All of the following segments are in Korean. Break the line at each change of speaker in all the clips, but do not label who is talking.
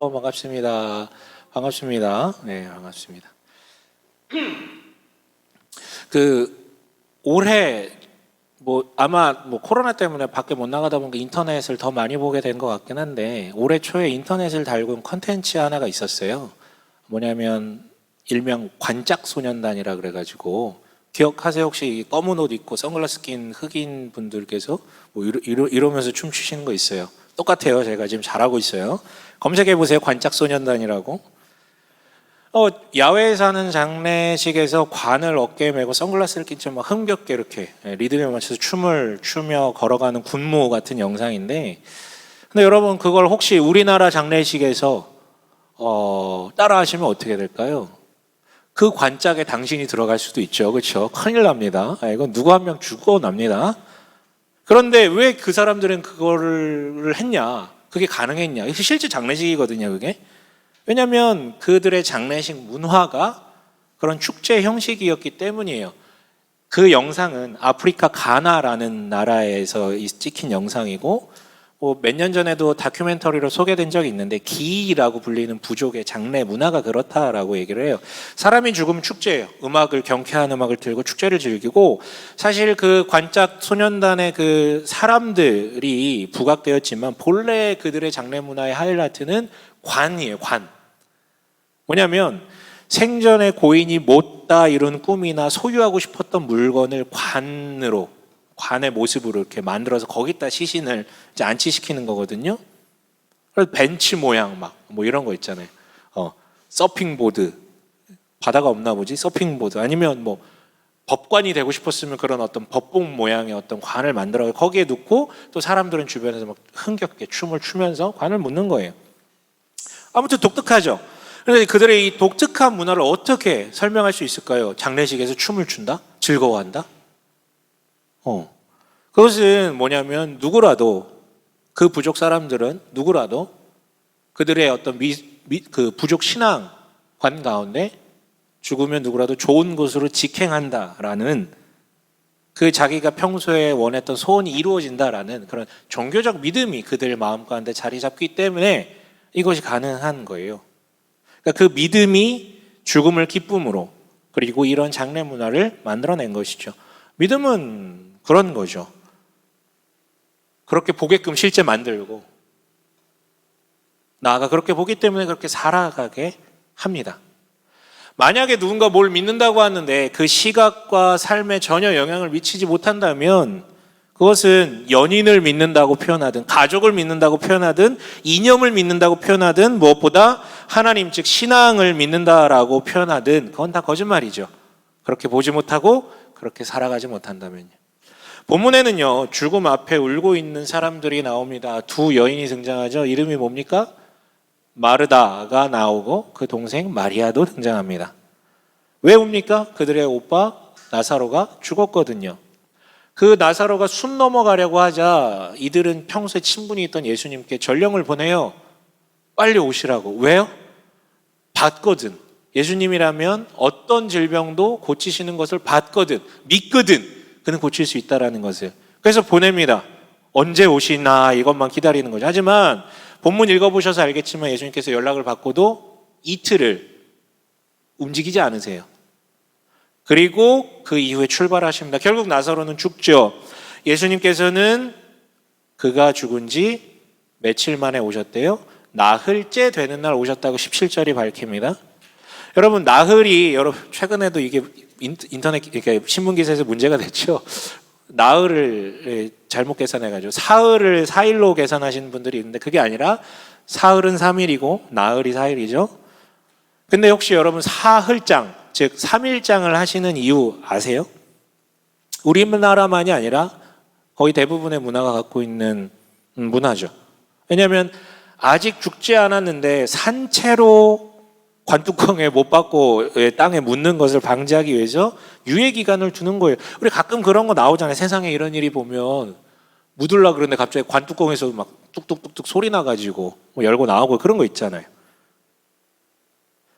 반갑습니다. 반갑습니다. 네, 반갑습니다. 그 올해 아마 코로나 때문에 밖에 못 나가다 보니까 인터넷을 더 많이 보게 된 것 같긴 한데 올해 초에 인터넷을 달군 컨텐츠 하나가 있었어요. 뭐냐면 일명 관짝소년단이라 그래가지고 기억하세요? 혹시 이 검은 옷 입고 선글라스 낀 흑인 분들께서 이러면서 춤추시는 거 있어요. 똑같아요. 제가 지금 잘하고 있어요. 검색해 보세요. 관짝소년단이라고. 야외에 사는 장례식에서 관을 어깨에 메고 선글라스를 낀 채 막 흥겹게 이렇게 리듬에 맞춰서 춤을 추며 걸어가는 군무 같은 영상인데, 근데 여러분 그걸 혹시 우리나라 장례식에서 따라 하시면 어떻게 될까요? 그 관짝에 당신이 들어갈 수도 있죠. 그렇죠? 큰일 납니다. 이건 누구 한 명 죽어납니다. 그런데 왜 그 사람들은 그거를 했냐? 그게 가능했냐? 이게 실제 장례식이거든요, 그게. 왜냐하면 그들의 장례식 문화가 그런 축제 형식이었기 때문이에요. 그 영상은 아프리카 가나라는 나라에서 찍힌 영상이고, 몇 년 전에도 다큐멘터리로 소개된 적이 있는데 기이라고 불리는 부족의 장례 문화가 그렇다라고 얘기를 해요. 사람이 죽으면 축제예요. 경쾌한 음악을 틀고 축제를 즐기고, 사실 그 관짝 소년단의 그 사람들이 부각되었지만 본래 그들의 장례 문화의 하이라이트는 관이에요. 관. 뭐냐면 생전에 고인이 못다 이룬 꿈이나 소유하고 싶었던 물건을 관의 모습으로 이렇게 만들어서 거기다 시신을 이제 안치시키는 거거든요. 그래서 벤치 모양 이런 거 있잖아요. 서핑보드, 바다가 없나 보지? 서핑보드 아니면 법관이 되고 싶었으면 그런 어떤 법봉 모양의 어떤 관을 만들어 거기에 놓고 또 사람들은 주변에서 막 흥겹게 춤을 추면서 관을 묻는 거예요. 아무튼 독특하죠. 그런데 그들의 이 독특한 문화를 어떻게 설명할 수 있을까요? 장례식에서 춤을 춘다? 즐거워한다? 그것은 뭐냐면 그 부족 사람들은 누구라도 그들의 어떤 그 부족 신앙관 가운데 죽으면 누구라도 좋은 것으로 직행한다라는 그 자기가 평소에 원했던 소원이 이루어진다라는 그런 종교적 믿음이 그들 마음 가운데 자리 잡기 때문에 이것이 가능한 거예요. 그러니까 그 믿음이 죽음을 기쁨으로 그리고 이런 장례 문화를 만들어낸 것이죠. 믿음은 그런 거죠. 그렇게 보게끔 실제 만들고 나아가 그렇게 보기 때문에 그렇게 살아가게 합니다. 만약에 누군가 뭘 믿는다고 하는데 그 시각과 삶에 전혀 영향을 미치지 못한다면 그것은 연인을 믿는다고 표현하든 가족을 믿는다고 표현하든 이념을 믿는다고 표현하든 무엇보다 하나님 즉 신앙을 믿는다라고 표현하든 그건 다 거짓말이죠. 그렇게 보지 못하고 그렇게 살아가지 못한다면요. 본문에는요, 죽음 앞에 울고 있는 사람들이 나옵니다. 두 여인이 등장하죠. 이름이 뭡니까? 마르다가 나오고 그 동생 마리아도 등장합니다. 왜 웁니까? 그들의 오빠 나사로가 죽었거든요. 그 나사로가 숨 넘어가려고 하자 이들은 평소에 친분이 있던 예수님께 전령을 보내요. 빨리 오시라고. 왜요? 봤거든. 예수님이라면 어떤 질병도 고치시는 것을 봤거든. 믿거든. 그는 고칠 수 있다라는 것을. 그래서 보냅니다. 언제 오시나 이것만 기다리는 거죠. 하지만 본문 읽어보셔서 알겠지만 예수님께서 연락을 받고도 이틀을 움직이지 않으세요. 그리고 그 이후에 출발하십니다. 결국 나사로는 죽죠. 예수님께서는 그가 죽은 지 며칠 만에 오셨대요. 나흘째 되는 날 오셨다고 17절이 밝힙니다. 여러분 최근에도 이게 인터넷 이렇게 신문 기사에서 문제가 됐죠. 나흘을 잘못 계산해가지고 사흘을 4일로 계산하시는 분들이 있는데 그게 아니라 사흘은 3일이고 나흘이 4일이죠. 근데 혹시 여러분 사흘장 즉 3일장을 하시는 이유 아세요? 우리나라만이 아니라 거의 대부분의 문화가 갖고 있는 문화죠. 왜냐하면 아직 죽지 않았는데 산채로 관뚜껑에 못 박고 땅에 묻는 것을 방지하기 위해서 유예기간을 두는 거예요. 우리 가끔 그런 거 나오잖아요. 세상에 이런 일이 보면 묻으려고 그러는데 갑자기 관뚜껑에서 막 뚝뚝뚝뚝 소리 나가지고 열고 나오고 그런 거 있잖아요.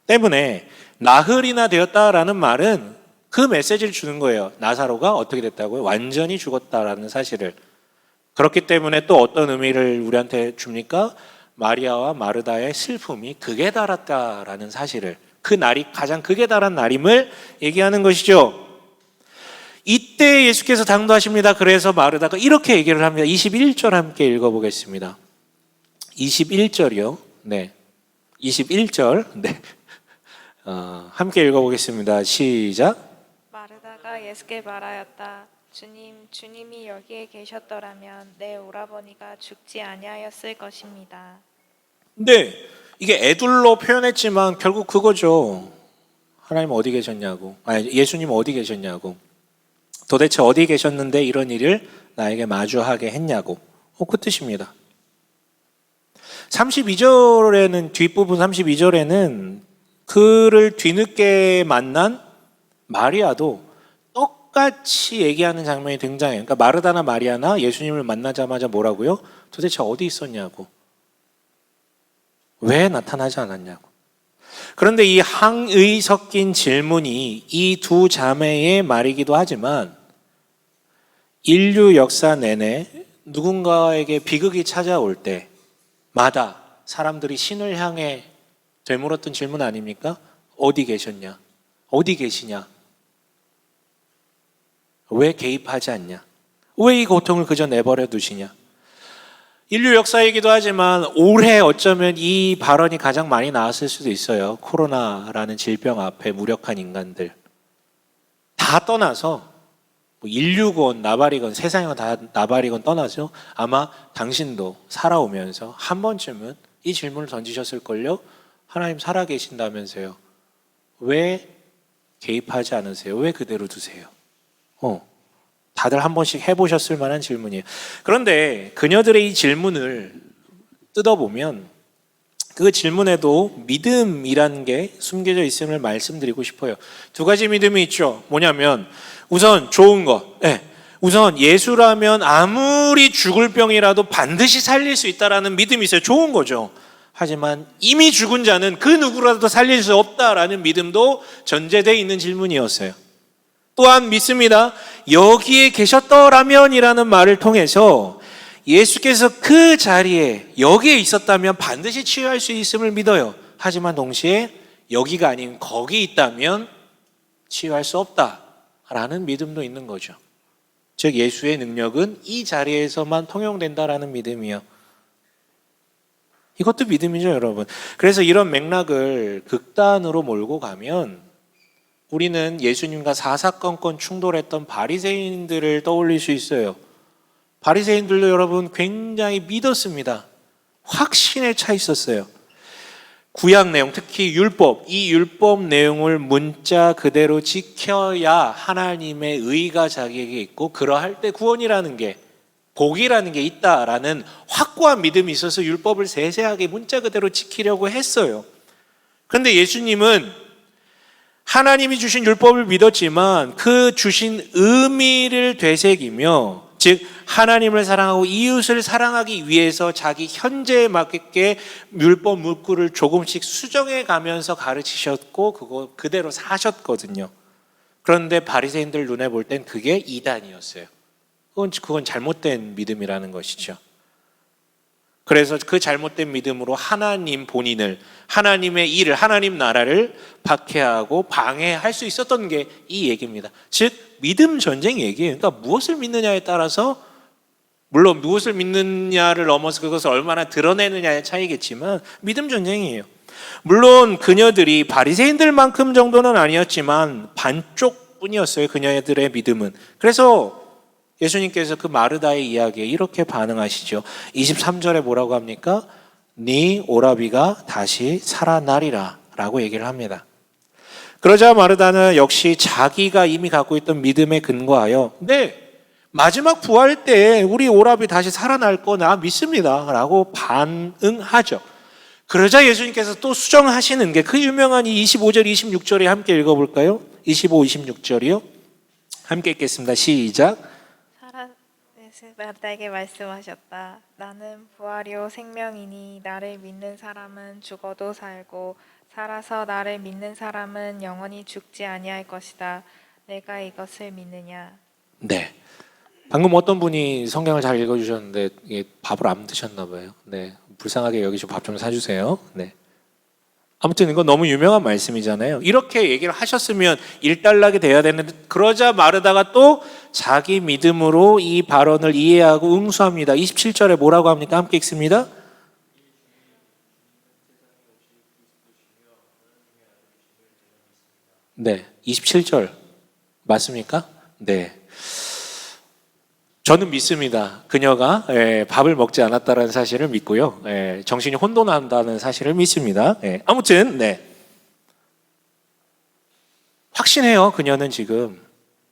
때문에 나흘이나 되었다라는 말은 그 메시지를 주는 거예요. 나사로가 어떻게 됐다고요? 완전히 죽었다라는 사실을. 그렇기 때문에 또 어떤 의미를 우리한테 줍니까? 마리아와 마르다의 슬픔이 극에 달았다라는 사실을, 그 날이 가장 극에 달한 날임을 얘기하는 것이죠. 이때 예수께서 당도하십니다. 그래서 마르다가 이렇게 얘기를 합니다. 21절 함께 읽어보겠습니다. 21절이요. 네. 21절. 네. 함께 읽어보겠습니다. 시작.
마르다가 예수께 말하였다. 주님이 여기에 계셨더라면 내 오라버니가 죽지 아니하였을 것입니다.
네. 이게 애둘로 표현했지만 결국 그거죠. 하나님 어디 계셨냐고. 예수님 어디 계셨냐고. 도대체 어디 계셨는데 이런 일을 나에게 마주하게 했냐고. 그 뜻입니다. 32절에는, 뒷부분 32절에는 그를 뒤늦게 만난 마리아도 똑같이 얘기하는 장면이 등장해요. 그러니까 마르다나 마리아나 예수님을 만나자마자 뭐라고요? 도대체 어디 있었냐고. 왜 나타나지 않았냐고. 그런데 이 항의 섞인 질문이 이 두 자매의 말이기도 하지만 인류 역사 내내 누군가에게 비극이 찾아올 때마다 사람들이 신을 향해 되물었던 질문 아닙니까? 어디 계셨냐? 어디 계시냐? 왜 개입하지 않냐? 왜 이 고통을 그저 내버려 두시냐? 인류 역사이기도 하지만 올해 어쩌면 이 발언이 가장 많이 나왔을 수도 있어요. 코로나라는 질병 앞에 무력한 인간들. 다 떠나서 인류건 나발이건 세상이건 다 나발이건 떠나서 아마 당신도 살아오면서 한 번쯤은 이 질문을 던지셨을걸요. 하나님 살아계신다면서요. 왜 개입하지 않으세요? 왜 그대로 두세요? 다들 한 번씩 해보셨을 만한 질문이에요. 그런데 그녀들의 이 질문을 뜯어보면 그 질문에도 믿음이라는 게 숨겨져 있음을 말씀드리고 싶어요. 두 가지 믿음이 있죠. 뭐냐면 우선 좋은 것. 우선 예수라면 아무리 죽을 병이라도 반드시 살릴 수 있다라는 믿음이 있어요. 좋은 거죠. 하지만 이미 죽은 자는 그 누구라도 살릴 수 없다라는 믿음도 전제되어 있는 질문이었어요. 또한 믿습니다. 여기에 계셨더라면이라는 말을 통해서 예수께서 그 자리에 여기에 있었다면 반드시 치유할 수 있음을 믿어요. 하지만 동시에 여기가 아닌 거기 있다면 치유할 수 없다라는 믿음도 있는 거죠. 즉 예수의 능력은 이 자리에서만 통용된다라는 믿음이요. 이것도 믿음이죠, 여러분. 그래서 이런 맥락을 극단으로 몰고 가면 우리는 예수님과 사사건건 충돌했던 바리새인들을 떠올릴 수 있어요. 바리새인들도 여러분 굉장히 믿었습니다. 확신에 차 있었어요. 구약 내용, 특히 율법, 이 율법 내용을 문자 그대로 지켜야 하나님의 의가 자기에게 있고 그러할 때 구원이라는 게, 복이라는 게 있다라는 확고한 믿음이 있어서 율법을 세세하게 문자 그대로 지키려고 했어요. 그런데 예수님은 하나님이 주신 율법을 믿었지만 그 주신 의미를 되새기며, 즉 하나님을 사랑하고 이웃을 사랑하기 위해서 자기 현재에 맞게 율법 문구를 조금씩 수정해 가면서 가르치셨고 그거 그대로 사셨거든요. 그런데 바리새인들 눈에 볼 땐 그게 이단이었어요. 그건 잘못된 믿음이라는 것이죠. 그래서 그 잘못된 믿음으로 하나님 본인을, 하나님의 일을, 하나님 나라를 박해하고 방해할 수 있었던 게 이 얘기입니다. 즉 믿음 전쟁 얘기예요. 그러니까 무엇을 믿느냐에 따라서, 물론 무엇을 믿느냐를 넘어서 그것을 얼마나 드러내느냐의 차이겠지만 믿음 전쟁이에요. 물론 그녀들이 바리새인들만큼 정도는 아니었지만 반쪽뿐이었어요. 그녀들의 믿음은. 그래서 예수님께서 그 마르다의 이야기에 이렇게 반응하시죠. 23절에 뭐라고 합니까? 네 오라비가 다시 살아나리라 라고 얘기를 합니다. 그러자 마르다는 역시 자기가 이미 갖고 있던 믿음에 근거하여 마지막 부활 때 우리 오라비 다시 살아날 거 나 믿습니다 라고 반응하죠. 그러자 예수님께서 또 수정하시는 게 그 유명한 이 25절 26절에 함께 읽어볼까요? 25, 26절이요. 함께 읽겠습니다. 시작.
마르다에게 말씀하셨다. 나는 부활이요 생명이니 나를 믿는 사람은 죽어도 살고 살아서 나를 믿는 사람은 영원히 죽지 아니할 것이다. 내가 이것을 믿느냐?
네. 방금 어떤 분이 성경을 잘 읽어주셨는데 이게 밥을 안 드셨나 봐요. 불쌍하게 여기서 밥 좀 사주세요. 네. 아무튼 이거 너무 유명한 말씀이잖아요. 이렇게 얘기를 하셨으면 일단락이 돼야 되는데 그러자 마르다가 또 자기 믿음으로 이 발언을 이해하고 응수합니다. 27절에 뭐라고 합니까? 함께 읽습니다. 네, 27절 맞습니까? 네. 저는 믿습니다. 그녀가 밥을 먹지 않았다는 사실을 믿고요. 정신이 혼돈한다는 사실을 믿습니다. 아무튼 네. 확신해요. 그녀는 지금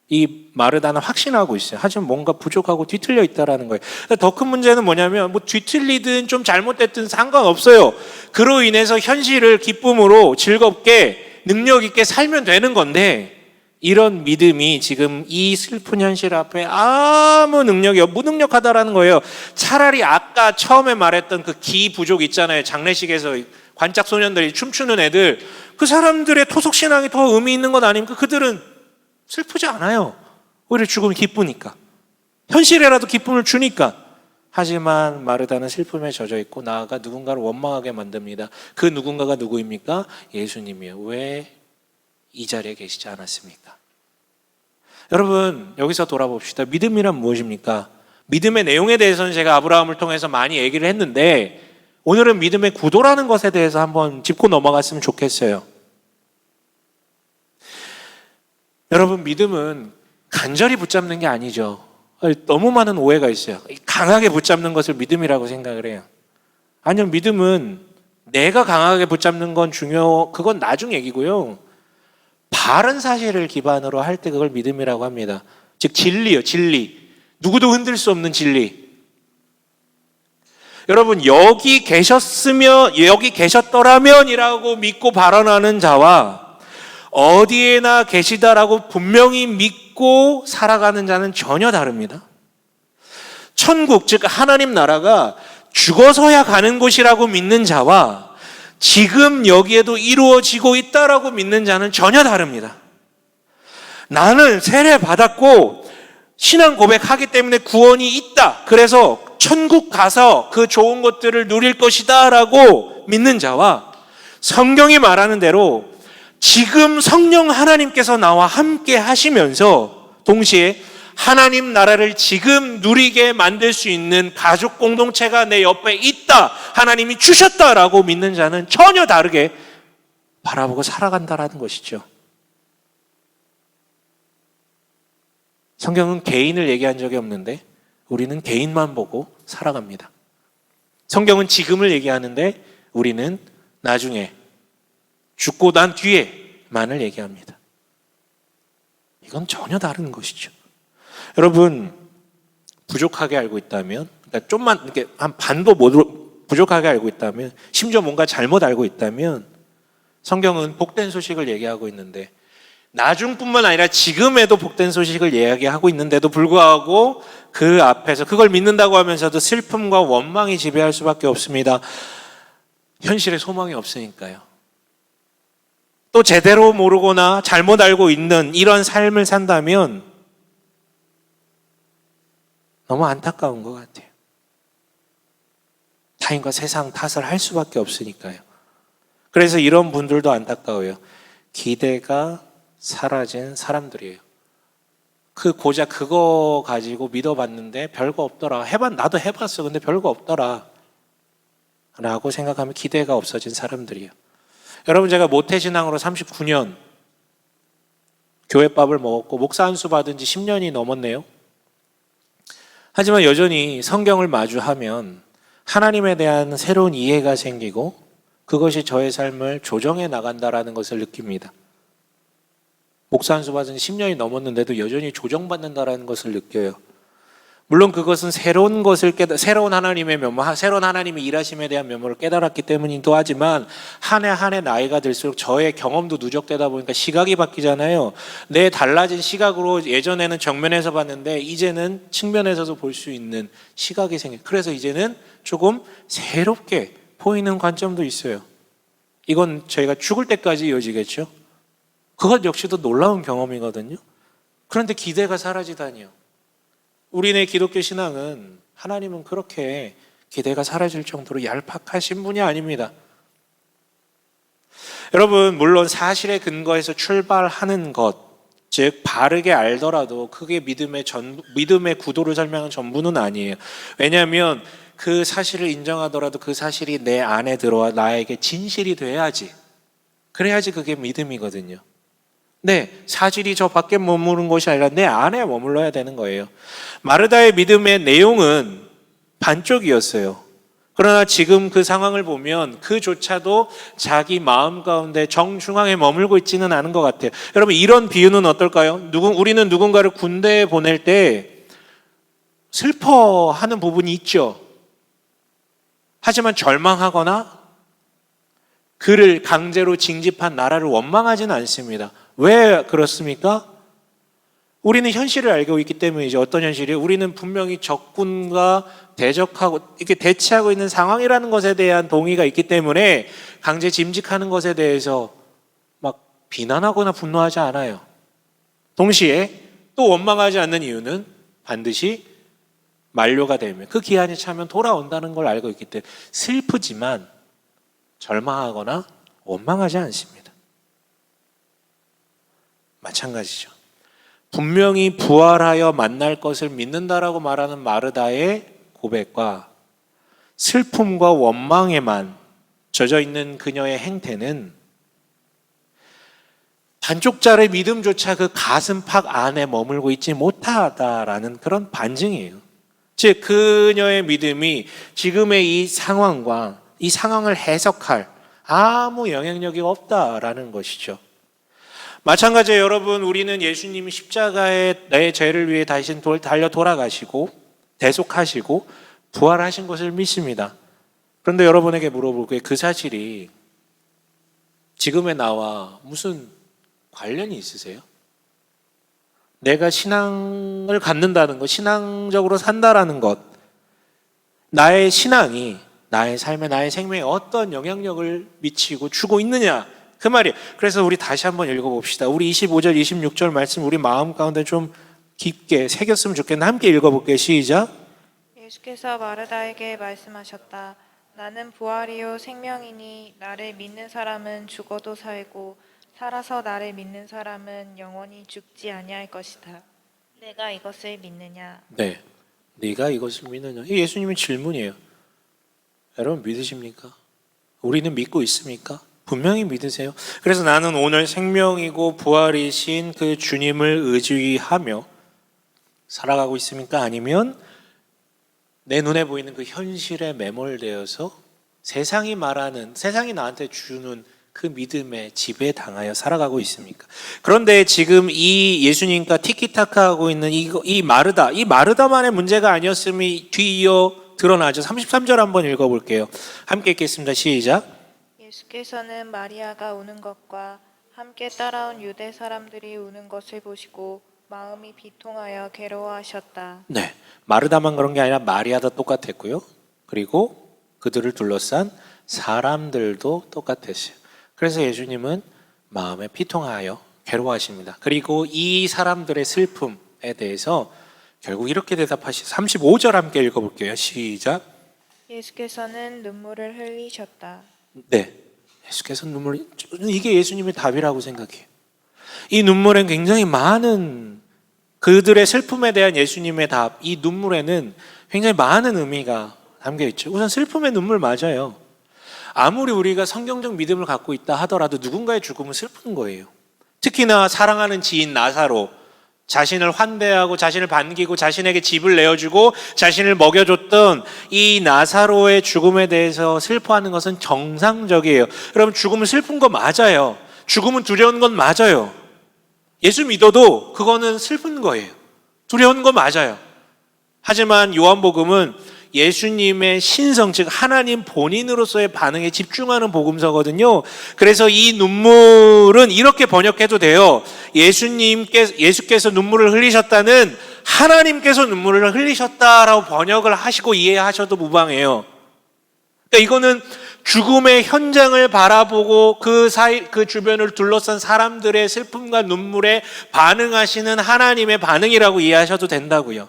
이 마르다는 확신하고 있어요. 하지만 뭔가 부족하고 뒤틀려 있다라는 거예요. 더 큰 문제는 뭐냐면 뭐 뒤틀리든 좀 잘못됐든 상관없어요. 그로 인해서 현실을 기쁨으로 즐겁게 능력 있게 살면 되는 건데 이런 믿음이 지금 이 슬픈 현실 앞에 아무 능력이 무능력하다라는 거예요. 차라리 아까 처음에 말했던 그 기 부족 있잖아요. 장례식에서 관짝 소년들이 춤추는 애들, 그 사람들의 토속 신앙이 더 의미 있는 것 아닙니까? 그들은 슬프지 않아요. 오히려 죽음이 기쁘니까. 현실에라도 기쁨을 주니까. 하지만 마르다는 슬픔에 젖어 있고 나아가 누군가를 원망하게 만듭니다. 그 누군가가 누구입니까? 예수님이에요. 왜 이 자리에 계시지 않았습니까? 여러분, 여기서 돌아봅시다. 믿음이란 무엇입니까? 믿음의 내용에 대해서는 제가 아브라함을 통해서 많이 얘기를 했는데 오늘은 믿음의 구도라는 것에 대해서 한번 짚고 넘어갔으면 좋겠어요. 여러분, 믿음은 간절히 붙잡는 게 아니죠. 너무 많은 오해가 있어요. 강하게 붙잡는 것을 믿음이라고 생각을 해요. 아니요, 믿음은 내가 강하게 붙잡는 건 그건 나중 얘기고요. 바른 사실을 기반으로 할 때 그걸 믿음이라고 합니다. 즉 진리요, 진리. 누구도 흔들 수 없는 진리. 여러분, 여기 계셨더라면이라고 믿고 발언하는 자와 어디에나 계시다라고 분명히 믿고 살아가는 자는 전혀 다릅니다. 천국, 즉 하나님 나라가 죽어서야 가는 곳이라고 믿는 자와 지금 여기에도 이루어지고 있다라고 믿는 자는 전혀 다릅니다. 나는 세례 받았고 신앙 고백하기 때문에 구원이 있다. 그래서 천국 가서 그 좋은 것들을 누릴 것이다 라고 믿는 자와 성경이 말하는 대로 지금 성령 하나님께서 나와 함께 하시면서 동시에 하나님 나라를 지금 누리게 만들 수 있는 가족 공동체가 내 옆에 있다. 하나님이 주셨다라고 믿는 자는 전혀 다르게 바라보고 살아간다라는 것이죠. 성경은 개인을 얘기한 적이 없는데 우리는 개인만 보고 살아갑니다. 성경은 지금을 얘기하는데 우리는 나중에 죽고 난 뒤에만을 얘기합니다. 이건 전혀 다른 것이죠. 여러분, 부족하게 알고 있다면, 그러니까 좀만 이렇게 한 반도 부족하게 알고 있다면, 심지어 뭔가 잘못 알고 있다면, 성경은 복된 소식을 얘기하고 있는데, 나중뿐만 아니라 지금에도 복된 소식을 이야기하고 있는데도 불구하고 그 앞에서 그걸 믿는다고 하면서도 슬픔과 원망이 지배할 수밖에 없습니다. 현실에 소망이 없으니까요. 또 제대로 모르거나 잘못 알고 있는 이런 삶을 산다면 너무 안타까운 것 같아요. 타인과 세상 탓을 할 수밖에 없으니까요. 그래서 이런 분들도 안타까워요. 기대가 사라진 사람들이에요. 고작 그거 가지고 믿어봤는데 별거 없더라. 나도 해봤어. 근데 별거 없더라. 라고 생각하면 기대가 없어진 사람들이에요. 여러분, 제가 모태신앙으로 39년 교회밥을 먹었고 목사 한 수 받은 지 10년이 넘었네요. 하지만 여전히 성경을 마주하면 하나님에 대한 새로운 이해가 생기고 그것이 저의 삶을 조정해 나간다라는 것을 느낍니다. 목사 한 수 받은 지 10년이 넘었는데도 여전히 조정받는다라는 것을 느껴요. 물론 그것은 새로운 하나님의 면모, 새로운 하나님의 일하심에 대한 면모를 깨달았기 때문이기도 하지만 한 해 한 해 나이가 들수록 저의 경험도 누적되다 보니까 시각이 바뀌잖아요. 내 달라진 시각으로 예전에는 정면에서 봤는데 이제는 측면에서도 볼 수 있는 시각이 생겨요. 그래서 이제는 조금 새롭게 보이는 관점도 있어요. 이건 저희가 죽을 때까지 이어지겠죠. 그것 역시도 놀라운 경험이거든요. 그런데 기대가 사라지다니요. 우리네 기독교 신앙은 하나님은 그렇게 기대가 사라질 정도로 얄팍하신 분이 아닙니다. 여러분, 물론 사실에 근거해서 출발하는 것, 즉 바르게 알더라도 그게 믿음의 구도를 설명하는 전부는 아니에요. 왜냐하면 그 사실을 인정하더라도 그 사실이 내 안에 들어와 나에게 진실이 돼야지, 그래야지 그게 믿음이거든요. 네, 사실이 저 밖에 머무는 것이 아니라 내 안에 머물러야 되는 거예요. 마르다의 믿음의 내용은 반쪽이었어요. 그러나 지금 그 상황을 보면 그조차도 자기 마음 가운데 정중앙에 머물고 있지는 않은 것 같아요. 여러분, 이런 비유는 어떨까요? 우리는 누군가를 군대에 보낼 때 슬퍼하는 부분이 있죠. 하지만 절망하거나 그를 강제로 징집한 나라를 원망하지는 않습니다. 왜 그렇습니까? 우리는 현실을 알고 있기 때문이죠. 어떤 현실이요? 우리는 분명히 적군과 대적하고 이렇게 대치하고 있는 상황이라는 것에 대한 동의가 있기 때문에 강제 짐직하는 것에 대해서 막 비난하거나 분노하지 않아요. 동시에 또 원망하지 않는 이유는 반드시 만료가 되면, 그 기한이 차면 돌아온다는 걸 알고 있기 때문에 슬프지만 절망하거나 원망하지 않습니다. 마찬가지죠. 분명히 부활하여 만날 것을 믿는다라고 말하는 마르다의 고백과 슬픔과 원망에만 젖어 있는 그녀의 행태는 반쪽짜리 믿음조차 그 가슴팍 안에 머물고 있지 못하다라는 그런 반증이에요. 즉 그녀의 믿음이 지금의 이 상황과 이 상황을 해석할 아무 영향력이 없다라는 것이죠. 마찬가지로 여러분, 우리는 예수님이 십자가에 내 죄를 위해 다시 달려 돌아가시고 대속하시고 부활하신 것을 믿습니다. 그런데 여러분에게 물어볼게요. 그 사실이 지금의 나와 무슨 관련이 있으세요? 내가 신앙을 갖는다는 것, 신앙적으로 산다라는 것, 나의 신앙이 나의 삶에, 나의 생명에 어떤 영향력을 미치고 주고 있느냐, 그 말이에요. 그래서 우리 다시 한번 읽어봅시다. 우리 25절, 26절 말씀 우리 마음 가운데 좀 깊게 새겼으면 좋겠는데 함께 읽어볼게요. 시작.
예수께서 마르다에게 말씀하셨다. 나는 부활이요 생명이니 나를 믿는 사람은 죽어도 살고 살아서 나를 믿는 사람은 영원히 죽지 아니할 것이다. 내가 이것을 믿느냐?
네, 네가 이것을 믿느냐? 이 예수님의 질문이에요. 여러분 믿으십니까? 우리는 믿고 있습니까? 분명히 믿으세요. 그래서 나는 오늘 생명이고 부활이신 그 주님을 의지하며 살아가고 있습니까? 아니면 내 눈에 보이는 그 현실에 매몰되어서 세상이 말하는, 세상이 나한테 주는 그 믿음에 지배당하여 살아가고 있습니까? 그런데 지금 이 예수님과 티키타카하고 있는 이 마르다만의 문제가 아니었음이 뒤이어 드러나죠. 33절 한번 읽어볼게요. 함께 읽겠습니다. 시작.
예수께서는 마리아가 우는 것과 함께 따라온 유대 사람들이 우는 것을 보시고 마음이 비통하여 괴로워하셨다.
네, 마르다만 그런 게 아니라 마리아도 똑같았고요. 그리고 그들을 둘러싼 사람들도 똑같았어요. 그래서 예수님은 마음에 비통하여 괴로워하십니다. 그리고 이 사람들의 슬픔에 대해서 결국 이렇게 대답하시죠. 35절 함께 읽어볼게요. 시작.
예수께서는 눈물을 흘리셨다.
네, 예수께서 이게 예수님의 답이라고 생각해요. 이 눈물엔 굉장히 많은, 그들의 슬픔에 대한 예수님의 답, 이 눈물에는 굉장히 많은 의미가 담겨 있죠. 우선 슬픔의 눈물 맞아요. 아무리 우리가 성경적 믿음을 갖고 있다 하더라도 누군가의 죽음은 슬픈 거예요. 특히나 사랑하는 지인 나사로, 자신을 환대하고 자신을 반기고 자신에게 집을 내어주고 자신을 먹여줬던 이 나사로의 죽음에 대해서 슬퍼하는 것은 정상적이에요. 여러분, 죽음은 슬픈 거 맞아요. 죽음은 두려운 건 맞아요. 예수 믿어도 그거는 슬픈 거예요. 두려운 거 맞아요. 하지만 요한복음은 예수님의 신성, 즉 하나님 본인으로서의 반응에 집중하는 복음서거든요. 그래서 이 눈물은 이렇게 번역해도 돼요. 예수께서 눈물을 흘리셨다는 하나님께서 눈물을 흘리셨다라고 번역을 하시고 이해하셔도 무방해요. 그러니까 이거는 죽음의 현장을 바라보고 그 주변을 둘러싼 사람들의 슬픔과 눈물에 반응하시는 하나님의 반응이라고 이해하셔도 된다고요.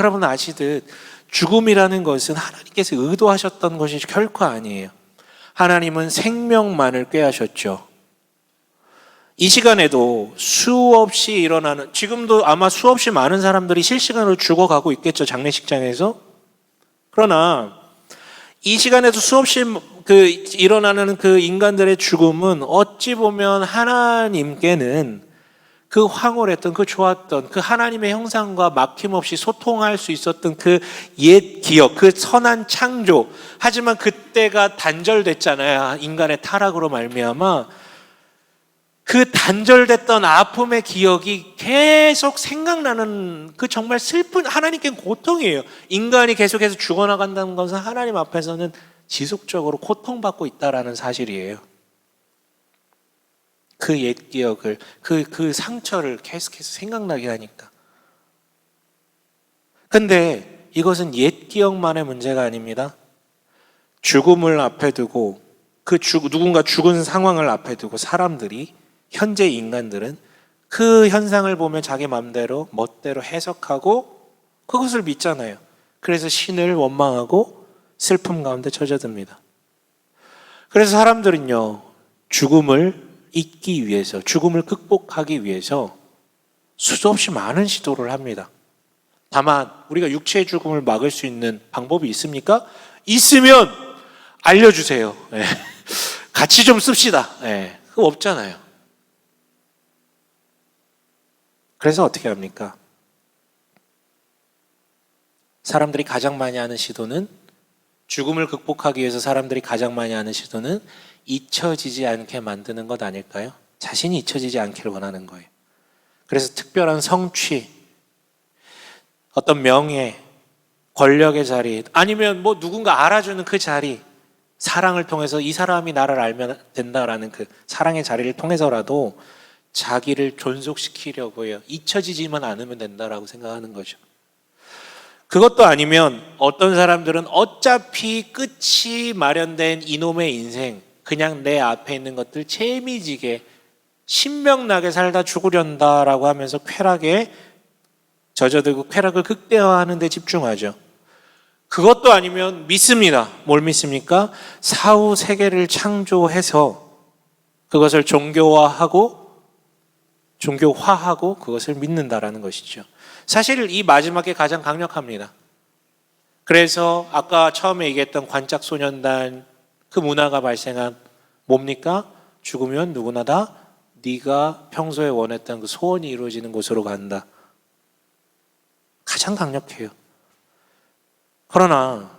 여러분 아시듯 죽음이라는 것은 하나님께서 의도하셨던 것이 결코 아니에요. 하나님은 생명만을 꾀하셨죠. 이 시간에도 수없이 일어나는, 지금도 아마 수없이 많은 사람들이 실시간으로 죽어가고 있겠죠, 장례식장에서. 그러나 이 시간에도 수없이 일어나는 그 인간들의 죽음은 어찌 보면 하나님께는 그 황홀했던, 그 좋았던 그 하나님의 형상과 막힘없이 소통할 수 있었던 그 옛 기억, 그 선한 창조, 하지만 그때가 단절됐잖아요. 인간의 타락으로 말미암아 그 단절됐던 아픔의 기억이 계속 생각나는 그 정말 슬픈, 하나님께 고통이에요. 인간이 계속해서 죽어나간다는 것은 하나님 앞에서는 지속적으로 고통받고 있다라는 사실이에요. 그 옛 기억을, 그 상처를 계속해서 생각나게 하니까. 근데 이것은 옛 기억만의 문제가 아닙니다. 죽음을 앞에 두고 누군가 죽은 상황을 앞에 두고 사람들이, 현재 인간들은 그 현상을 보면 자기 마음대로 멋대로 해석하고 그것을 믿잖아요. 그래서 신을 원망하고 슬픔 가운데 젖어듭니다. 그래서 사람들은요, 죽음을 잊기 위해서, 죽음을 극복하기 위해서 수없이 많은 시도를 합니다. 다만 우리가 육체의 죽음을 막을 수 있는 방법이 있습니까? 있으면 알려주세요. 네. 같이 좀 씁시다. 네. 그거 없잖아요. 그래서 어떻게 합니까? 사람들이 가장 많이 하는 시도는, 죽음을 극복하기 위해서 사람들이 가장 많이 하는 시도는 잊혀지지 않게 만드는 것 아닐까요? 자신이 잊혀지지 않기를 원하는 거예요. 그래서 특별한 성취, 어떤 명예, 권력의 자리, 아니면 뭐 누군가 알아주는 그 자리, 사랑을 통해서 이 사람이 나를 알면 된다라는 그 사랑의 자리를 통해서라도 자기를 존속시키려고 해요. 잊혀지지만 않으면 된다라고 생각하는 거죠. 그것도 아니면 어떤 사람들은 어차피 끝이 마련된 이놈의 인생, 그냥 내 앞에 있는 것들 재미지게 신명나게 살다 죽으련다라고 하면서 쾌락에 젖어들고 쾌락을 극대화하는 데 집중하죠. 그것도 아니면 믿습니다. 뭘 믿습니까? 사후 세계를 창조해서 그것을 종교화하고 그것을 믿는다라는 것이죠. 사실 이 마지막에 가장 강력합니다. 그래서 아까 처음에 얘기했던 관짝소년단 그 문화가 발생한 뭡니까? 죽으면 누구나 다 네가 평소에 원했던 그 소원이 이루어지는 곳으로 간다. 가장 강력해요. 그러나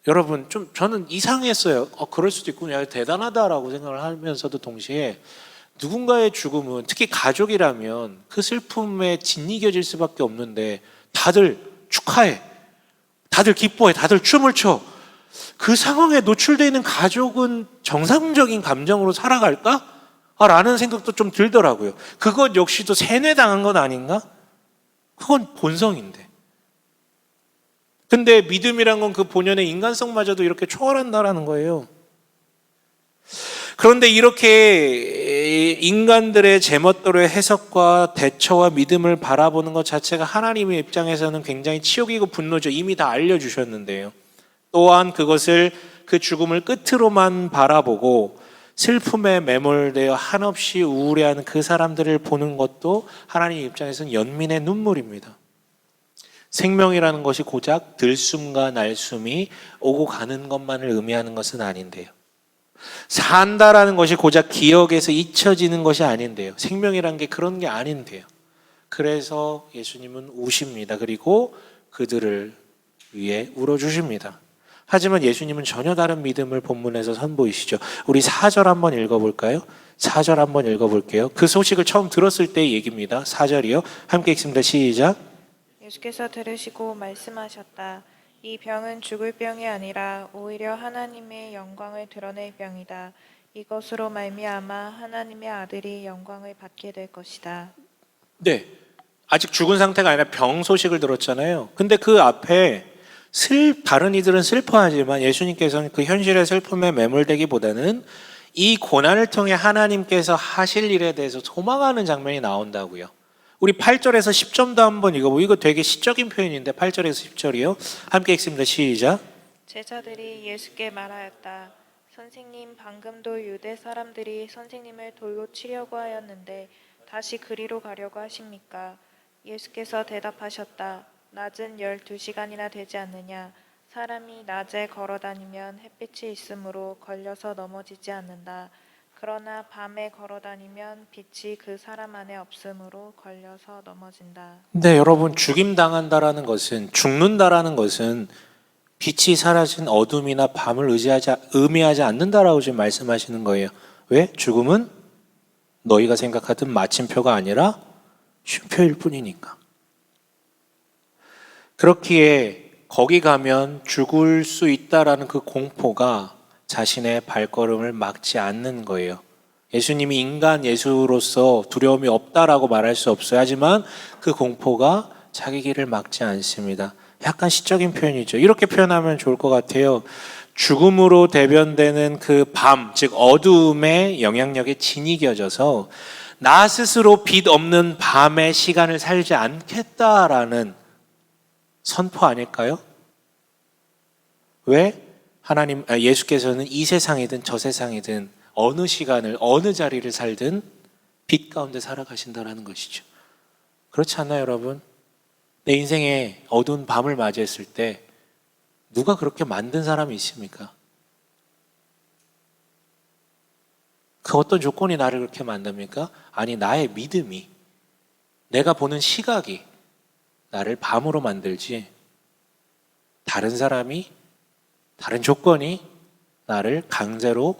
여러분, 좀 저는 이상했어요. 그럴 수도 있군요. 대단하다라고 생각을 하면서도 동시에 누군가의 죽음은, 특히 가족이라면 그 슬픔에 짓이겨질 수밖에 없는데 다들 축하해, 다들 기뻐해, 다들 춤을 춰. 그 상황에 노출되어 있는 가족은 정상적인 감정으로 살아갈까? 라는 생각도 좀 들더라고요. 그것 역시도 세뇌당한 건 아닌가? 그건 본성인데. 근데 믿음이란 건 그 본연의 인간성마저도 이렇게 초월한다라는 거예요. 그런데 이렇게 인간들의 제멋대로의 해석과 대처와 믿음을 바라보는 것 자체가 하나님의 입장에서는 굉장히 치욕이고 분노죠. 이미 다 알려주셨는데요. 또한 그것을, 그 죽음을 끝으로만 바라보고 슬픔에 매몰되어 한없이 우울해하는 그 사람들을 보는 것도 하나님 입장에서는 연민의 눈물입니다. 생명이라는 것이 고작 들숨과 날숨이 오고 가는 것만을 의미하는 것은 아닌데요. 산다라는 것이 고작 기억에서 잊혀지는 것이 아닌데요. 생명이라는 게 그런 게 아닌데요. 그래서 예수님은 우십니다. 그리고 그들을 위해 울어주십니다. 하지만 예수님은 전혀 다른 믿음을 본문에서 선보이시죠. 우리 4절 한번 읽어볼까요? 4절 한번 읽어볼게요. 그 소식을 처음 들었을 때의 얘기입니다. 4절이요. 함께 읽습니다. 시작.
예수께서 들으시고 말씀하셨다. 이 병은 죽을 병이 아니라 오히려 하나님의 영광을 드러낼 병이다. 이것으로 말미암아 하나님의 아들이 영광을 받게 될 것이다.
네, 아직 죽은 상태가 아니라 병 소식을 들었잖아요. 근데 그 앞에 다른 이들은 슬퍼하지만 예수님께서는 그 현실의 슬픔에 매몰되기보다는 이 고난을 통해 하나님께서 하실 일에 대해서 소망하는 장면이 나온다고요. 우리 8절에서 10점도 한번 읽어보고, 이거 되게 시적인 표현인데 8절에서 10절이요. 함께 읽습니다. 시작.
제자들이 예수께 말하였다. 선생님, 방금도 유대 사람들이 선생님을 돌로 치려고 하였는데 다시 그리로 가려고 하십니까? 예수께서 대답하셨다. 낮은 12시간이나 되지 않느냐? 사람이 낮에 걸어다니면 햇빛이 있으므로 걸려서 넘어지지 않는다. 그러나 밤에 걸어다니면 빛이 그 사람 안에 없으므로 걸려서 넘어진다.
네, 여러분, 죽임당한다라는 것은, 죽는다라는 것은 빛이 사라진 어둠이나 밤을 의미하지 않는다라고 지금 말씀하시는 거예요. 왜? 죽음은 너희가 생각하던 마침표가 아니라 쉼표일 뿐이니까. 그렇기에 거기 가면 죽을 수 있다라는 그 공포가 자신의 발걸음을 막지 않는 거예요. 예수님이 인간 예수로서 두려움이 없다라고 말할 수 없어요. 하지만 그 공포가 자기 길을 막지 않습니다. 약간 시적인 표현이죠. 이렇게 표현하면 좋을 것 같아요. 죽음으로 대변되는 그 밤, 즉 어두움의 영향력에 진이 겨져서 나 스스로 빛 없는 밤의 시간을 살지 않겠다라는 선포 아닐까요? 왜? 예수께서는 이 세상이든 저 세상이든 어느 시간을, 어느 자리를 살든 빛 가운데 살아가신다라는 것이죠. 그렇지 않나요, 여러분? 내 인생에 어두운 밤을 맞이했을 때 누가 그렇게 만든 사람이 있습니까? 그 어떤 조건이 나를 그렇게 만듭니까? 아니, 나의 믿음이, 내가 보는 시각이 나를 밤으로 만들지, 다른 사람이, 다른 조건이 나를 강제로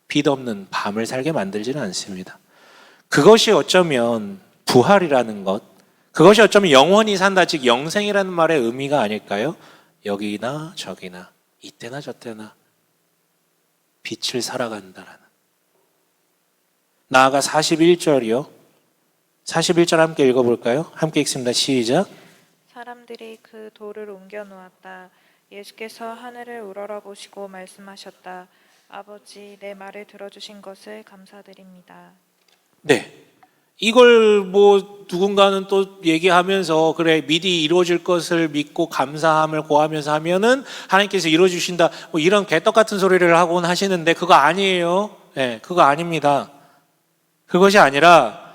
빛 없는 밤을 살게 만들지는 않습니다. 그것이 어쩌면 부활이라는 것, 그것이 어쩌면 영원히 산다, 즉 영생이라는 말의 의미가 아닐까요? 여기나 저기나 이때나 저때나 빛을 살아간다라는. 나아가 41절이요. 41절 함께 읽어볼까요? 함께 읽습니다. 시작.
사람들이 그 돌을 옮겨 놓았다. 예수께서 하늘을 우러러보시고 말씀하셨다. 아버지, 내 말을 들어주신 것을 감사드립니다.
네. 이걸 누군가는 또 얘기하면서 그래 미리 이루어질 것을 믿고 감사함을 고하면서 하면은 하나님께서 이루어주신다, 이런 개떡 같은 소리를 하곤 하시는데 그거 아니에요. 네, 그거 아닙니다. 그것이 아니라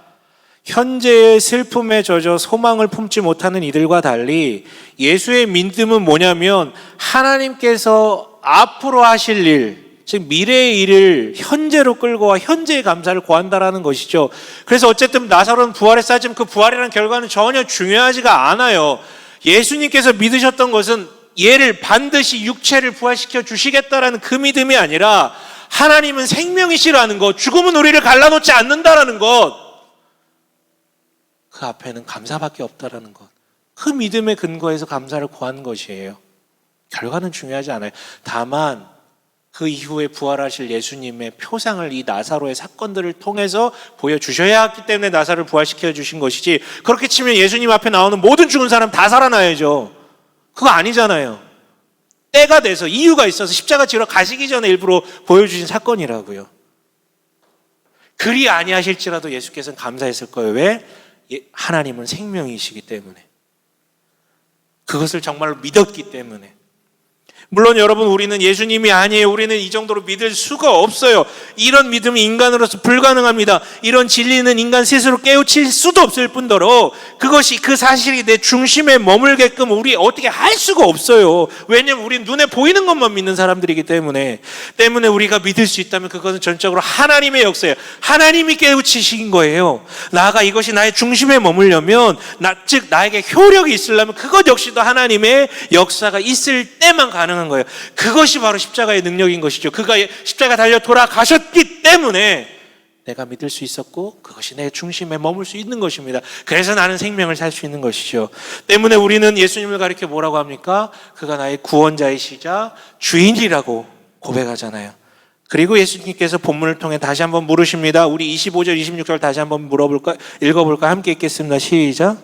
현재의 슬픔에 젖어 소망을 품지 못하는 이들과 달리 예수의 믿음은 뭐냐면 하나님께서 앞으로 하실 일, 즉 미래의 일을 현재로 끌고 와 현재의 감사를 구한다라는 것이죠. 그래서 어쨌든 나사로는 부활했어. 하지만 그 부활이라는 결과는 전혀 중요하지가 않아요. 예수님께서 믿으셨던 것은 얘를 반드시 육체를 부활시켜 주시겠다라는 그 믿음이 아니라 하나님은 생명이시라는 것, 죽음은 우리를 갈라놓지 않는다라는 것, 그 앞에는 감사밖에 없다라는 것, 그 믿음의 근거에서 감사를 구하는 것이에요. 결과는 중요하지 않아요. 다만 그 이후에 부활하실 예수님의 표상을 이 나사로의 사건들을 통해서 보여주셔야 했기 때문에 나사로를 부활시켜 주신 것이지, 그렇게 치면 예수님 앞에 나오는 모든 죽은 사람 다 살아나야죠. 그거 아니잖아요. 때가 돼서 이유가 있어서 십자가 지러 가시기 전에 일부러 보여주신 사건이라고요. 그리 아니하실지라도 예수께서는 감사했을 거예요. 왜? 하나님은 생명이시기 때문에, 그것을 정말로 믿었기 때문에. 물론 여러분, 우리는 예수님이 아니에요. 우리는 이 정도로 믿을 수가 없어요. 이런 믿음이 인간으로서 불가능합니다. 이런 진리는 인간 스스로 깨우칠 수도 없을 뿐더러 그것이, 그 사실이 내 중심에 머물게끔 우리 어떻게 할 수가 없어요. 왜냐하면 우리는 눈에 보이는 것만 믿는 사람들이기 때문에 우리가 믿을 수 있다면 그것은 전적으로 하나님의 역사예요. 하나님이 깨우치신 거예요. 나아가 이것이 나의 중심에 머물려면, 즉 나에게 효력이 있으려면 그것 역시도 하나님의 역사가 있을 때만 가능한 거예요. 그것이 바로 십자가의 능력인 것이죠. 그가 십자가 달려 돌아가셨기 때문에 내가 믿을 수 있었고 그것이 내 중심에 머물 수 있는 것입니다. 그래서 나는 생명을 살 수 있는 것이죠. 때문에 우리는 예수님을 가리켜 뭐라고 합니까? 그가 나의 구원자이시자 주인이라고 고백하잖아요. 그리고 예수님께서 본문을 통해 다시 한번 물으십니다. 우리 25절 26절 다시 한번 읽어볼까? 함께 읽겠습니다. 시작.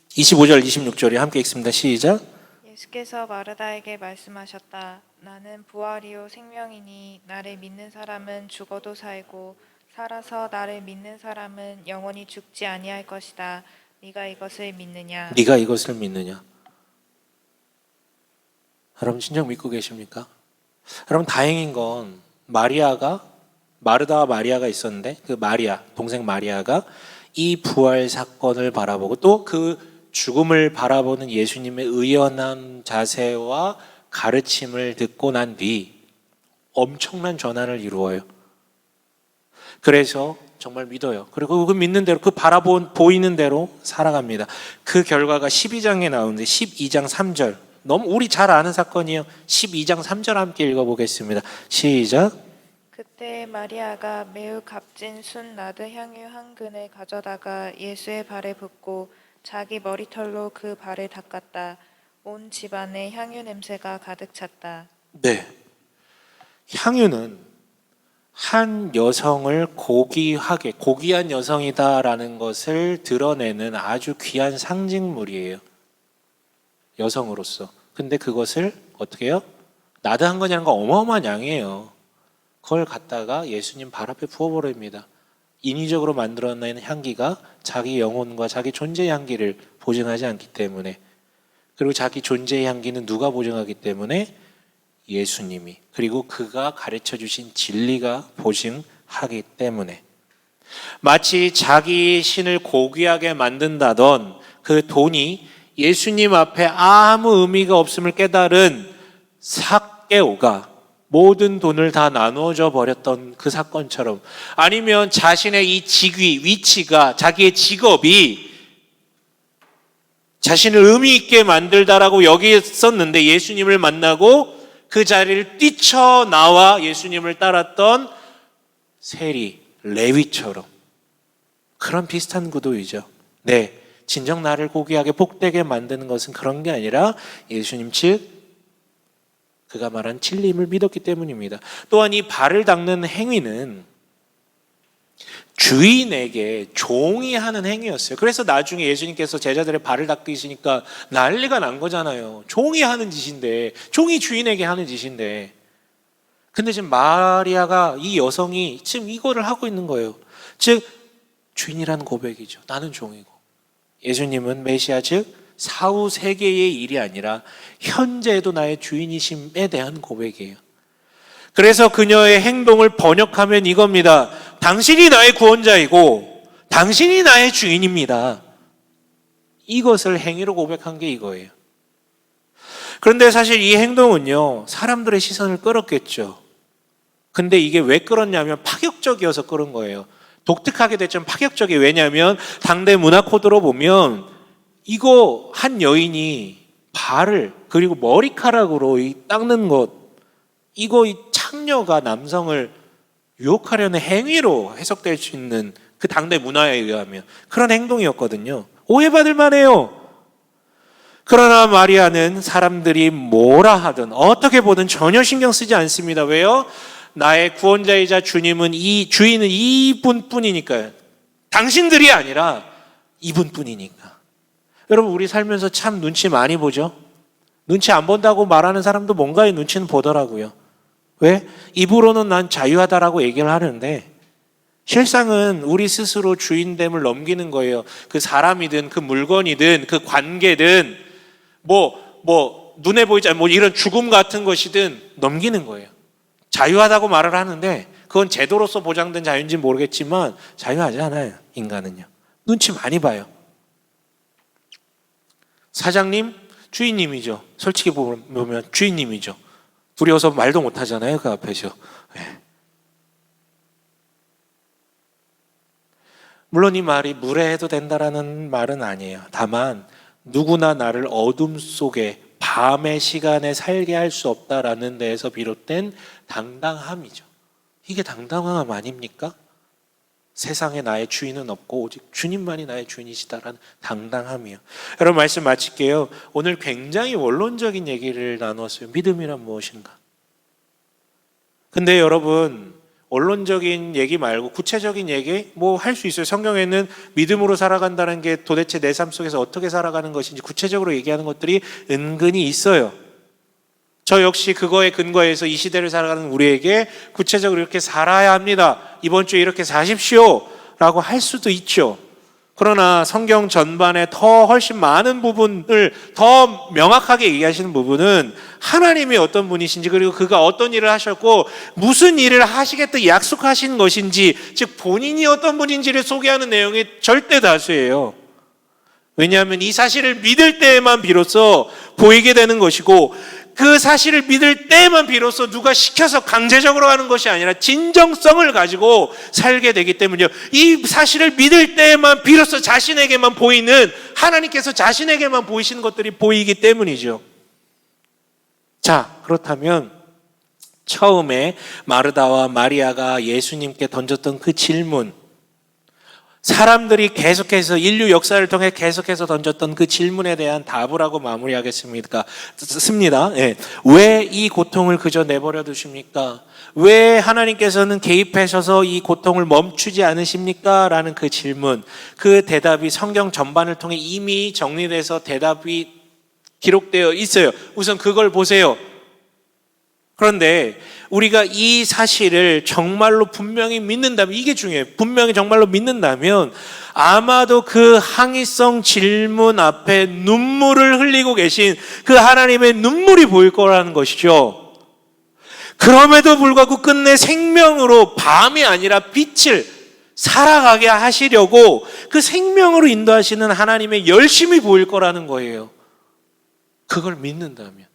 25절 26절이 함께 읽습니다. 시작.
예수께서 마르다에게 말씀하셨다. 나는 부활이요 생명이니 나를 믿는 사람은 죽어도 살고 살아서 나를 믿는 사람은 영원히 죽지 아니할 것이다. 네가 이것을 믿느냐?
네가 이것을 믿느냐? 여러분 진정 믿고 계십니까? 여러분 다행인 건 마르다와 마리아가 있었는데 그 마리아, 동생 마리아가 이 부활 사건을 바라보고 또 그 죽음을 바라보는 예수님의 의연한 자세와 가르침을 듣고 난 뒤 엄청난 전환을 이루어요. 그래서 정말 믿어요. 그리고 그 믿는 대로, 보이는 대로 살아갑니다. 그 결과가 12장에 나오는데 12장 3절. 너무 우리 잘 아는 사건이에요. 12장 3절 함께 읽어보겠습니다. 시작.
그때 마리아가 매우 값진 순 나드 향유 한 근을 가져다가 예수의 발에 붓고 자기 머리털로 그 발을 닦았다. 온 집안에 향유 냄새가 가득 찼다.
네. 향유는 한 여성을 고귀한 여성이다라는 것을 드러내는 아주 귀한 상징물이에요. 여성으로서. 근데 그것을 어떻게 해요? 나드 한 건이라는 건 어마어마한 양이에요. 그걸 갖다가 예수님 발 앞에 부어버립니다. 인위적으로 만들어낸 향기가 자기 영혼과 자기 존재의 향기를 보증하지 않기 때문에, 그리고 자기 존재의 향기는 누가 보증하기 때문에? 예수님이, 그리고 그가 가르쳐 주신 진리가 보증하기 때문에. 마치 자기 신을 고귀하게 만든다던 그 돈이 예수님 앞에 아무 의미가 없음을 깨달은 삭개오가 모든 돈을 다 나누어져 버렸던 그 사건처럼, 아니면 자신의 이 직위, 위치가, 자기의 직업이 자신을 의미 있게 만들다라고 여기었었는데 예수님을 만나고 그 자리를 뛰쳐나와 예수님을 따랐던 세리, 레위처럼, 그런 비슷한 구도이죠. 네, 진정 나를 고귀하게 복되게 만드는 것은 그런 게 아니라 예수님 즉 그가 말한 진리임을 믿었기 때문입니다. 또한 이 발을 닦는 행위는 주인에게 종이 하는 행위였어요. 그래서 나중에 예수님께서 제자들의 발을 닦으시니까 난리가 난 거잖아요. 종이 하는 짓인데, 종이 주인에게 하는 짓인데. 근데 지금 마리아가, 이 여성이 지금 이거를 하고 있는 거예요. 즉 주인이라는 고백이죠. 나는 종이고. 예수님은 메시아 즉 사후 세계의 일이 아니라 현재에도 나의 주인이심에 대한 고백이에요. 그래서 그녀의 행동을 번역하면 이겁니다. 당신이 나의 구원자이고 당신이 나의 주인입니다. 이것을 행위로 고백한 게 이거예요. 그런데 사실 이 행동은요, 사람들의 시선을 끌었겠죠. 근데 이게 왜 끌었냐면 파격적이어서 끌은 거예요. 독특하게 됐지만 파격적이에요. 왜냐하면 당대 문화 코드로 보면 이거 한 여인이 발을, 그리고 머리카락으로 닦는 것, 이거 이 창녀가 남성을 유혹하려는 행위로 해석될 수 있는, 그 당대 문화에 의하면 그런 행동이었거든요. 오해받을 만해요. 그러나 마리아는 사람들이 뭐라 하든 어떻게 보든 전혀 신경 쓰지 않습니다. 왜요? 나의 구원자이자 주님은, 이 주인은 이분뿐이니까요. 당신들이 아니라 이분뿐이니까. 여러분, 우리 살면서 참 눈치 많이 보죠? 눈치 안 본다고 말하는 사람도 뭔가의 눈치는 보더라고요. 왜? 입으로는 난 자유하다라고 얘기를 하는데 실상은 우리 스스로 주인됨을 넘기는 거예요. 그 사람이든 그 물건이든 그 관계든 눈에 보이지 않는 이런 죽음 같은 것이든 넘기는 거예요. 자유하다고 말을 하는데 그건 제도로서 보장된 자유인지는 모르겠지만 자유하지 않아요. 인간은요. 눈치 많이 봐요. 사장님, 주인님이죠. 솔직히 보면 주인님이죠. 두려워서 말도 못 하잖아요. 그 앞에서. 네. 물론 이 말이 무례해도 된다라는 말은 아니에요. 다만 누구나 나를 어둠 속에 밤의 시간에 살게 할 수 없다라는 데에서 비롯된 당당함이죠. 이게 당당함 아닙니까? 세상에 나의 주인은 없고 오직 주님만이 나의 주인이시다라는 당당함이요. 여러분, 말씀 마칠게요. 오늘 굉장히 원론적인 얘기를 나누었어요. 믿음이란 무엇인가? 근데 여러분, 원론적인 얘기 말고 구체적인 얘기 할 수 있어요. 성경에는 믿음으로 살아간다는 게 도대체 내 삶 속에서 어떻게 살아가는 것인지 구체적으로 얘기하는 것들이 은근히 있어요. 저 역시 그거에 근거해서 이 시대를 살아가는 우리에게 구체적으로 이렇게 살아야 합니다. 이번 주에 이렇게 사십시오 라고 할 수도 있죠. 그러나 성경 전반에 더 훨씬 많은 부분을 더 명확하게 얘기하시는 부분은 하나님이 어떤 분이신지, 그리고 그가 어떤 일을 하셨고 무슨 일을 하시겠다 약속하신 것인지, 즉 본인이 어떤 분인지를 소개하는 내용이 절대 다수예요. 왜냐하면 이 사실을 믿을 때에만 비로소 보이게 되는 것이고, 그 사실을 믿을 때만 비로소 누가 시켜서 강제적으로 하는 것이 아니라 진정성을 가지고 살게 되기 때문이요. 이 사실을 믿을 때만 비로소 자신에게만 보이는, 하나님께서 자신에게만 보이시는 것들이 보이기 때문이죠. 자, 그렇다면 처음에 마르다와 마리아가 예수님께 던졌던 그 질문, 사람들이 계속해서 인류 역사를 통해 계속해서 던졌던 그 질문에 대한 답을 하고 마무리하겠습니다. 네. 왜 이 고통을 그저 내버려 두십니까? 왜 하나님께서는 개입하셔서 이 고통을 멈추지 않으십니까? 라는 그 질문, 그 대답이 성경 전반을 통해 이미 정리돼서 대답이 기록되어 있어요. 우선 그걸 보세요. 그런데 우리가 이 사실을 정말로 분명히 믿는다면, 이게 중요해요. 분명히 정말로 믿는다면 아마도 그 항의성 질문 앞에 눈물을 흘리고 계신 그 하나님의 눈물이 보일 거라는 것이죠. 그럼에도 불구하고 끝내 생명으로, 밤이 아니라 빛을 살아가게 하시려고 그 생명으로 인도하시는 하나님의 열심이 보일 거라는 거예요. 그걸 믿는다면.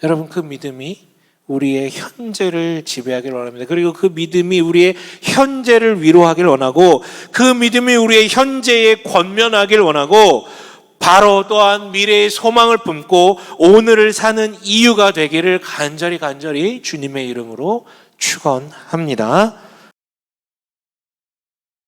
여러분, 그 믿음이 우리의 현재를 지배하기를 원합니다. 그리고 그 믿음이 우리의 현재를 위로하기를 원하고, 그 믿음이 우리의 현재에 권면하기를 원하고, 바로 또한 미래의 소망을 품고 오늘을 사는 이유가 되기를 간절히 주님의 이름으로 축원합니다.